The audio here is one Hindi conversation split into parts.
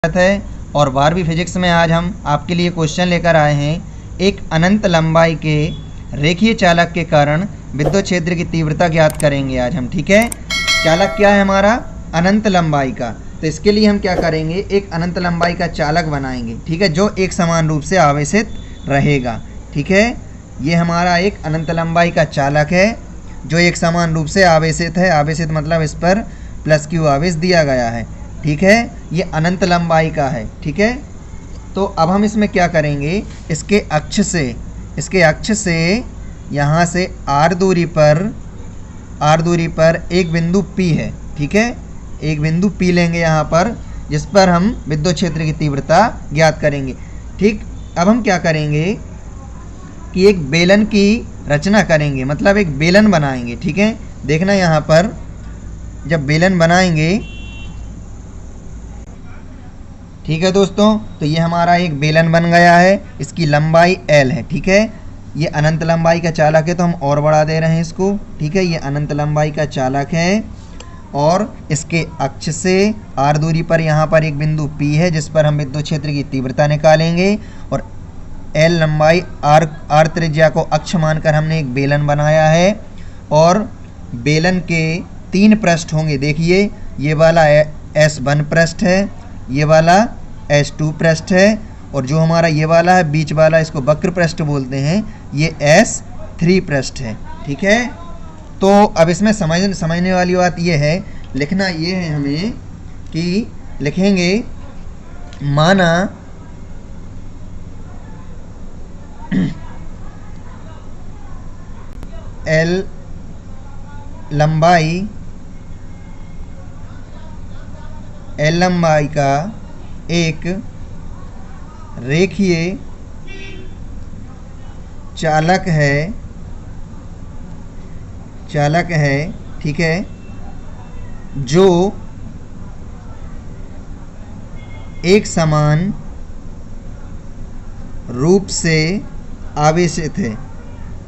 है। और 12वीं फिजिक्स में आज हम आपके लिए क्वेश्चन लेकर आए हैं। एक अनंत लंबाई के रेखीय चालक के कारण विद्युत क्षेत्र की तीव्रता ज्ञात करेंगे आज हम। ठीक है, चालक क्या है हमारा? अनंत लंबाई का। तो इसके लिए हम क्या करेंगे, एक अनंत लंबाई का चालक बनाएंगे। ठीक है, जो एक समान रूप से आवेशित रहेगा। ठीक है, ये हमारा एक अनंत लंबाई का चालक है जो एक समान रूप से आवेशित है। आवेशित मतलब इस पर प्लस क्यू आवेश दिया गया है। ठीक है, ये अनंत लंबाई का है। ठीक है, तो अब हम इसमें क्या करेंगे, इसके अक्ष से यहाँ से r दूरी पर एक बिंदु P है। ठीक है, एक बिंदु P लेंगे यहाँ पर, जिस पर हम विद्युत क्षेत्र की तीव्रता ज्ञात करेंगे। ठीक, अब हम क्या करेंगे कि एक बेलन की रचना करेंगे, मतलब एक बेलन बनाएंगे। ठीक है, देखना यहाँ पर जब बेलन बनाएंगे, ठीक है दोस्तों, तो ये हमारा एक बेलन बन गया है। इसकी लंबाई L है। ठीक है, ये अनंत लंबाई का चालक है तो हम और बढ़ा दे रहे हैं इसको। ठीक है, ये अनंत लंबाई का चालक है और इसके अक्ष से r दूरी पर यहाँ पर एक बिंदु P है जिस पर हम विद्युत क्षेत्र की तीव्रता निकालेंगे। और L लंबाई r त्रिज्या को अक्ष मानकर हमने एक बेलन बनाया है और बेलन के 3 पृष्ठ होंगे। देखिए, ये वाला S1 पृष्ठ है, ये वाला S2 पृष्ठ है और जो हमारा ये वाला है बीच वाला, इसको वक्र पृष्ठ बोलते हैं, ये S3 पृष्ठ है। ठीक है, तो अब इसमें समझने वाली बात ये है, लिखना ये है हमें कि लिखेंगे माना L लंबाई का एक रेखीय चालक है। ठीक है, जो एक समान रूप से आवेशित है।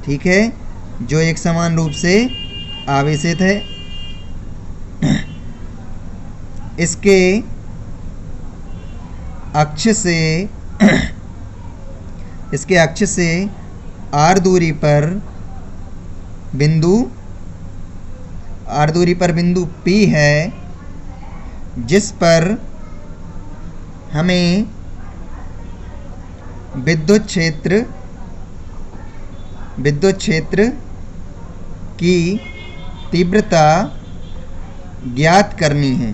ठीक है, जो एक समान रूप से आवेशित है। इसके अक्ष से r दूरी पर बिंदु P है जिस पर हमें विद्युत क्षेत्र की तीव्रता ज्ञात करनी है।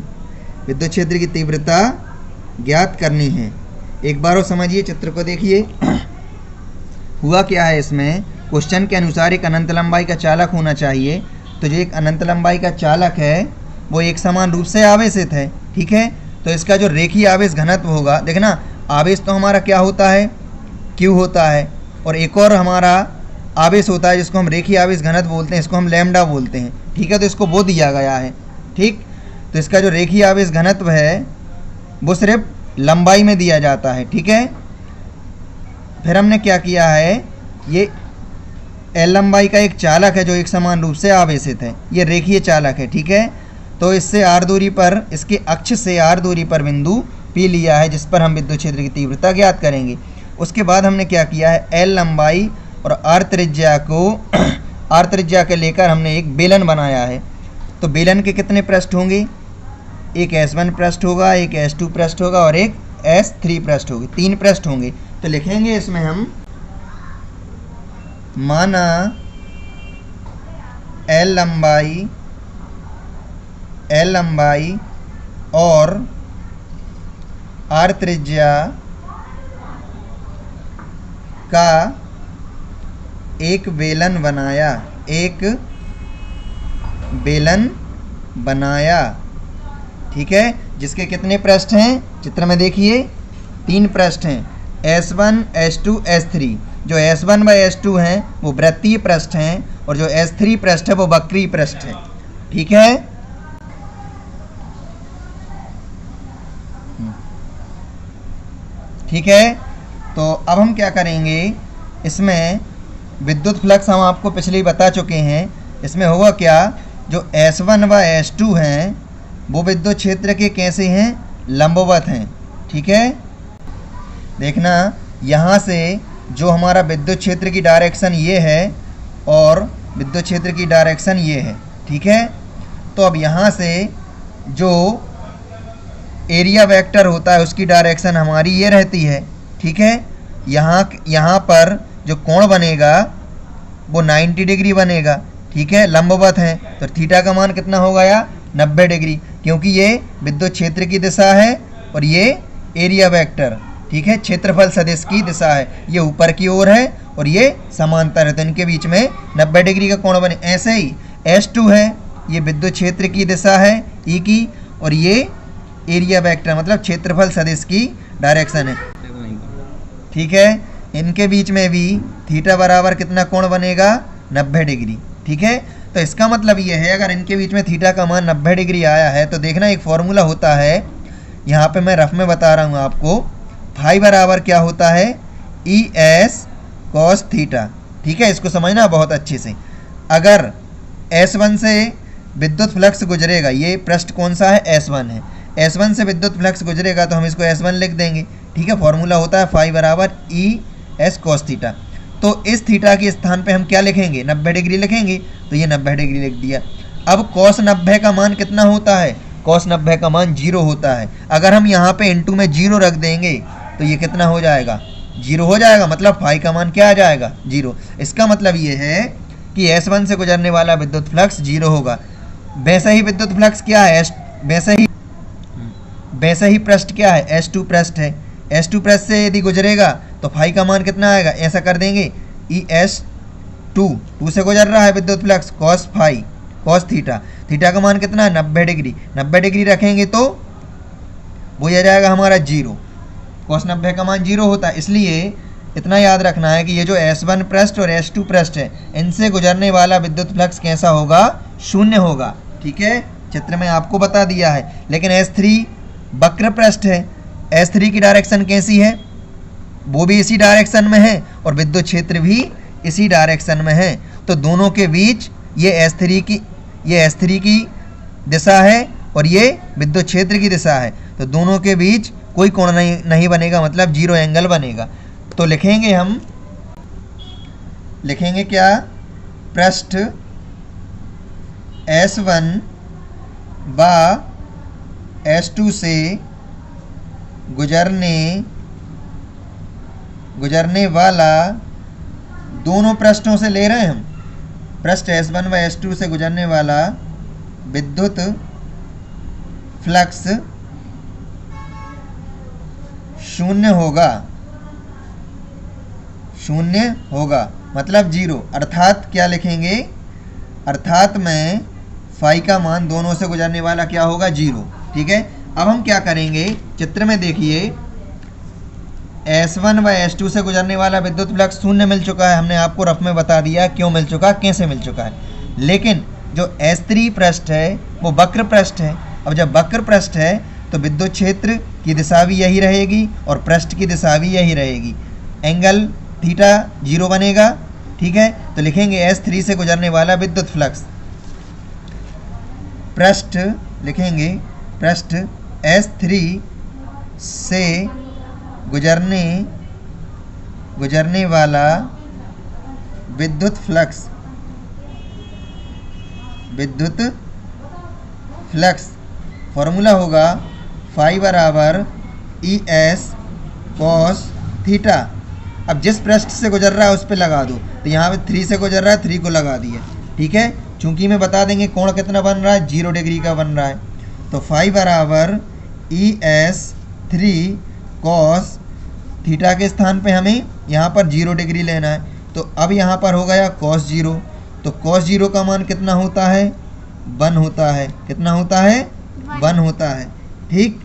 विद्युत क्षेत्र की तीव्रता ज्ञात करनी है। एक बार और समझिए, चित्र को देखिए। हुआ क्या है इसमें, क्वेश्चन के अनुसार एक अनंत लंबाई का चालक होना चाहिए। तो जो एक अनंत लंबाई का चालक है वो एक समान रूप से आवेशित है। ठीक है, तो इसका जो रेखीय आवेश घनत्व होगा, देखना आवेश तो हमारा क्या होता है, Q होता है, और एक और हमारा आवेश होता है जिसको हम रेखीय आवेश घनत्व बोलते हैं, इसको हम लैम्डा बोलते हैं। ठीक है, तो इसको वो दिया गया है। ठीक, तो इसका जो रेखीय आवेश घनत्व है वो सिर्फ लंबाई में दिया जाता है। ठीक है, फिर हमने क्या किया है, ये L लंबाई का एक चालक है जो एक समान रूप से आवेशित है, ये रेखीय चालक है। ठीक है, तो इससे r दूरी पर, इसके अक्ष से r दूरी पर बिंदु P लिया है जिस पर हम विद्युत क्षेत्र की तीव्रता ज्ञात करेंगे। उसके बाद हमने क्या किया है, L लंबाई और r त्रिज्या के लेकर हमने एक बेलन बनाया है। तो बेलन के कितने पृष्ठ होंगे, एक S1 पृष्ठ होगा, एक S2 पृष्ठ होगा और एक S3 पृष्ठ होगी, 3 पृष्ठ होंगे। तो लिखेंगे इसमें हम माना L लंबाई और R त्रिज्या का एक बेलन बनाया। ठीक है, जिसके कितने पृष्ठ हैं, चित्र में देखिए 3 पृष्ठ हैं, S1, S2, S3। जो S1 व S2 हैं वो वृत्तीय पृष्ठ हैं और जो S3 पृष्ठ है वो वक्रीय पृष्ठ है। ठीक है, तो अब हम क्या करेंगे, इसमें विद्युत फ्लक्स हम आपको पिछले ही बता चुके हैं। इसमें होगा क्या, जो S1 व S2 हैं वो विद्युत क्षेत्र के कैसे हैं, लंबवत हैं। ठीक है। देखना यहाँ से जो हमारा विद्युत क्षेत्र की डायरेक्शन ये है और विद्युत क्षेत्र की डायरेक्शन ये है, ठीक है। तो अब यहाँ से जो एरिया वेक्टर होता है उसकी डायरेक्शन हमारी ये रहती है, ठीक है। यहाँ पर जो कोण बनेगा वो 90 डिग्री बनेगा, ठीक है, लंबवत है। तो थीटा का मान कितना होगा या 90 डिग्री, क्योंकि ये विद्युत क्षेत्र की दिशा है और ये एरिया वेक्टर, ठीक है, क्षेत्रफल सदिश की दिशा है। ये ऊपर की ओर है और ये समांतर है, तो इनके बीच में 90 डिग्री का कोण बने। ऐसे ही S2 है, ये विद्युत क्षेत्र की दिशा है E की, और ये एरिया वेक्टर मतलब क्षेत्रफल सदिश की डायरेक्शन है, ठीक है। इनके बीच में भी थीटा बराबर कितना कोण बनेगा, 90 डिग्री, ठीक है। तो इसका मतलब ये है अगर इनके बीच में थीटा का मान 90 डिग्री आया है तो देखना एक फॉर्मूला होता है, यहाँ पे मैं रफ में बता रहा हूँ आपको। फाई बराबर क्या होता है, ES cos थीटा, ठीक है। इसको समझना बहुत अच्छे से। अगर S1 से विद्युत फ्लक्स गुजरेगा, ये पृष्ठ कौन सा है, S1 है, S1 से विद्युत फ्लक्स गुजरेगा तो हम इसको S1 लिख देंगे, ठीक है। फॉर्मूला होता है फाई बराबर ES cos थीटा। तो इस थीटा के स्थान पे हम क्या लिखेंगे, 90 डिग्री लिखेंगे, तो ये 90 डिग्री लिख दिया। अब cos 90 का मान कितना होता है, cos 90 का मान 0 होता है। अगर हम यहाँ पे इनटू में 0 रख देंगे तो ये कितना हो जाएगा, 0 हो जाएगा, मतलब फाई का मान क्या आ जाएगा, 0। इसका मतलब ये है कि S1 से गुजरने वाला विद्युत फ्लक्स 0 होगा। वैसे ही विद्युत फ्लक्स क्या है, वैसे ही पृष्ठ क्या है, S2 पृष्ठ है। S2 पृष्ठ से यदि गुजरेगा तो फाई का मान कितना आएगा, ऐसा कर देंगे ES2 से गुजर रहा है विद्युत flux, cos phi cos theta, theta का मान कितना है, 90 डिग्री। 90 डिग्री रखेंगे तो वो आ जाएगा हमारा 0, cos 90 का मान 0 होता है। इसलिए इतना याद रखना है कि ये जो S1 पृष्ठ और S2 पृष्ठ है इनसे गुजरने वाला विद्युत फ्लक्स कैसा होगा, 0 होगा, ठीक है। चित्र में आपको बता दिया है। लेकिन S3 वक्र पृष्ठ है, S3 की डायरेक्शन कैसी है, वो भी इसी डायरेक्शन में है और विद्युत क्षेत्र भी इसी डायरेक्शन में है। तो दोनों के बीच ये S3 की दिशा है और ये विद्युत क्षेत्र की दिशा है, तो दोनों के बीच कोई कोण नहीं बनेगा, मतलब 0 एंगल बनेगा। तो लिखेंगे हम, लिखेंगे क्या, पृष्ठ S1 व S2 से गुजरने वाला, दोनों पृष्ठों से ले रहे हैं हम, पृष्ठ S1 व S2 से गुजरने वाला विद्युत फ्लक्स 0 होगा, मतलब 0। अर्थात क्या लिखेंगे, अर्थात में फाई का मान दोनों से गुजरने वाला क्या होगा, 0, ठीक है। अब हम क्या करेंगे, चित्र में देखिए, S1 व S2 से गुजरने वाला विद्युत फ्लक्स 0 मिल चुका है। हमने आपको रफ में बता दिया क्यों मिल चुका, कैसे मिल चुका है। लेकिन जो S3 पृष्ठ है वो वक्र पृष्ठ है। अब जब वक्र पृष्ठ है तो विद्युत क्षेत्र की दिशा भी यही रहेगी और पृष्ठ की दिशा भी यही रहेगी, एंगल थीटा 0 बनेगा, ठीक है। तो लिखेंगे S3 से गुजरने वाला विद्युत फ्लक्स, पृष्ठ लिखेंगे, पृष्ठ S3 से गुजरने वाला विद्युत फ्लक्स फॉर्मूला होगा फाई बराबर ES cos थीटा। अब जिस पृष्ठ से गुजर रहा है उस पर लगा दो, तो यहाँ पे 3 से गुजर रहा है, 3 को लगा दिया, ठीक है। चूंकि मैं बता देंगे कोण कितना बन रहा है, 0 डिग्री का बन रहा है, तो फाई बराबर ES3 cos थीटा के स्थान पे हमें यहाँ पर 0 डिग्री लेना है। तो अब यहाँ पर हो गया cos 0, तो cos 0 का मान कितना होता है, 1 होता है। कितना होता है, 1 होता है, ठीक।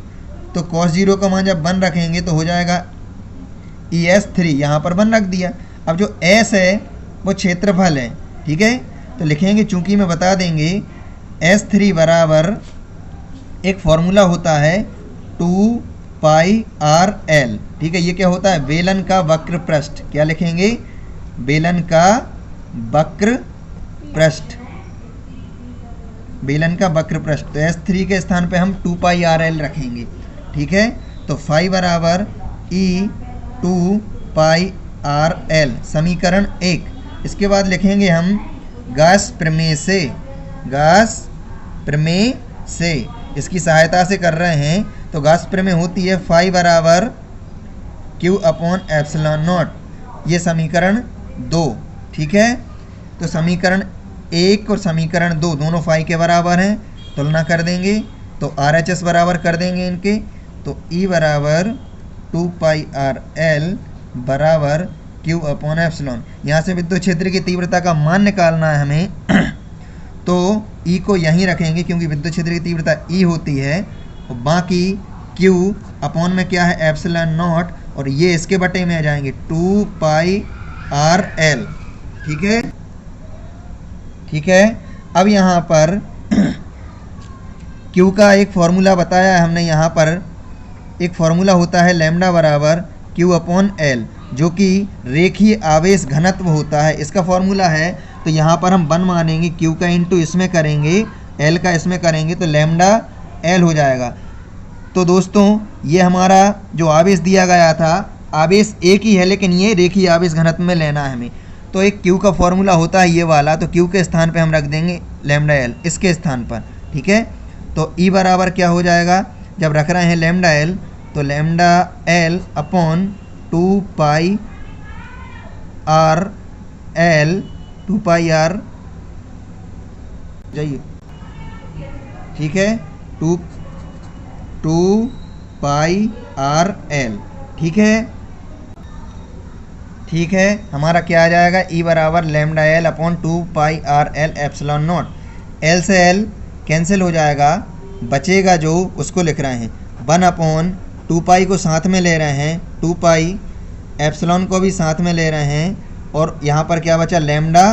तो cos 0 का मान जब 1 रखेंगे तो हो जाएगा ES3, यहाँ पर 1 रख दिया। अब जो S है वो क्षेत्रफल है, ठीक है। तो लिखेंगे, चूंकि मैं बता देंगे, S3 बराबर एक फॉर्मूला होता है 2πRL, ठीक है। ये क्या होता है, बेलन का वक्र पृष्ठ। क्या लिखेंगे, बेलन का वक्र पृष्ठ, बेलन का वक्र पृष्ठ। तो S3 के स्थान पे हम 2πRL रखेंगे, ठीक है। तो फाई बराबर ई 2 पाई आर एल, समीकरण 1। इसके बाद लिखेंगे हम गास प्रमेय से इसकी सहायता से कर रहे हैं। तो गास प्रमेय होती है फाई बराबर क्यू अपॉन एप्सिलॉन नॉट, ये समीकरण 2। ठीक है, तो समीकरण 1 और समीकरण 2 दोनों फाई के बराबर हैं, तुलना कर देंगे तो RHS बराबर कर देंगे इनके। तो E बराबर 2 पाई आर एल बराबर क्यू अपॉन एप्सिलॉन। यहाँ से विद्युत क्षेत्र की तीव्रता का मान निकालना है हमें तो E को यहीं रखेंगे क्योंकि विद्युत क्षेत्र की तीव्रता E होती है, और बाकी Q अपॉन में क्या है एप्सिलॉन नॉट, और ये इसके बटे में आ जाएंगे 2 पाई आर एल। ठीक है, अब यहाँ पर Q का एक फॉर्मूला बताया है हमने। यहाँ पर एक फॉर्मूला होता है लैम्डा बराबर Q अपॉन एल, जो कि रेखीय आवेश घनत्व होता है, इसका फॉर्मूला है। तो यहाँ पर हम 1 मानेंगे, Q का इंटू इसमें करेंगे, L का इसमें करेंगे, तो लैम्डा L हो जाएगा। तो दोस्तों ये हमारा जो आवेश दिया गया था, आवेश एक ही है लेकिन ये रेखीय आवेश घनत्व में लेना है हमें। तो एक Q का फॉर्मूला होता है ये वाला, तो Q के स्थान पे हम रख देंगे लैम्डा L इसके स्थान पर। ठीक है, तो E बराबर क्या हो जाएगा, जब रख रहे हैं लैम्डा L, तो lambda L upon 2 pi r l, 2 pi r जाइए। ठीक है, 2 पाई आर एल। ठीक है, हमारा क्या आ जाएगा, E बराबर lambda L upon 2 pi r L epsilon not. L से L कैंसिल हो जाएगा, बचेगा जो उसको लिख रहे हैं 1 अपॉन 2 पाई को साथ में ले रहे हैं, 2 पाई एप्सिलॉन को भी साथ में ले रहे हैं, और यहाँ पर क्या बचा लैम्डा,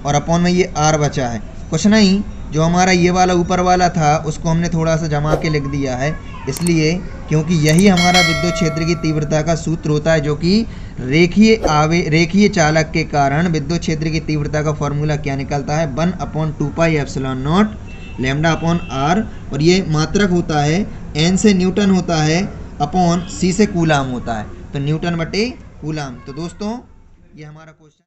और अपॉन में ये R बचा है। कुछ नहीं, जो हमारा ये वाला ऊपर वाला था उसको हमने थोड़ा सा जमा के लिख दिया है, इसलिए क्योंकि यही हमारा विद्युत क्षेत्र की तीव्रता का सूत्र होता है, जो कि रेखीय चालक के कारण विद्युत क्षेत्र की तीव्रता का फॉर्मूला क्या निकलता है 1 upon 2 pi epsilon not lambda upon R, और ये मात्रक होता है, N से न्यूटन होता है, अपॉन C से कूलाम होता है, तो न्यूटन बटे कूलाम। तो दोस्तों ये हमारा क्वेश्चन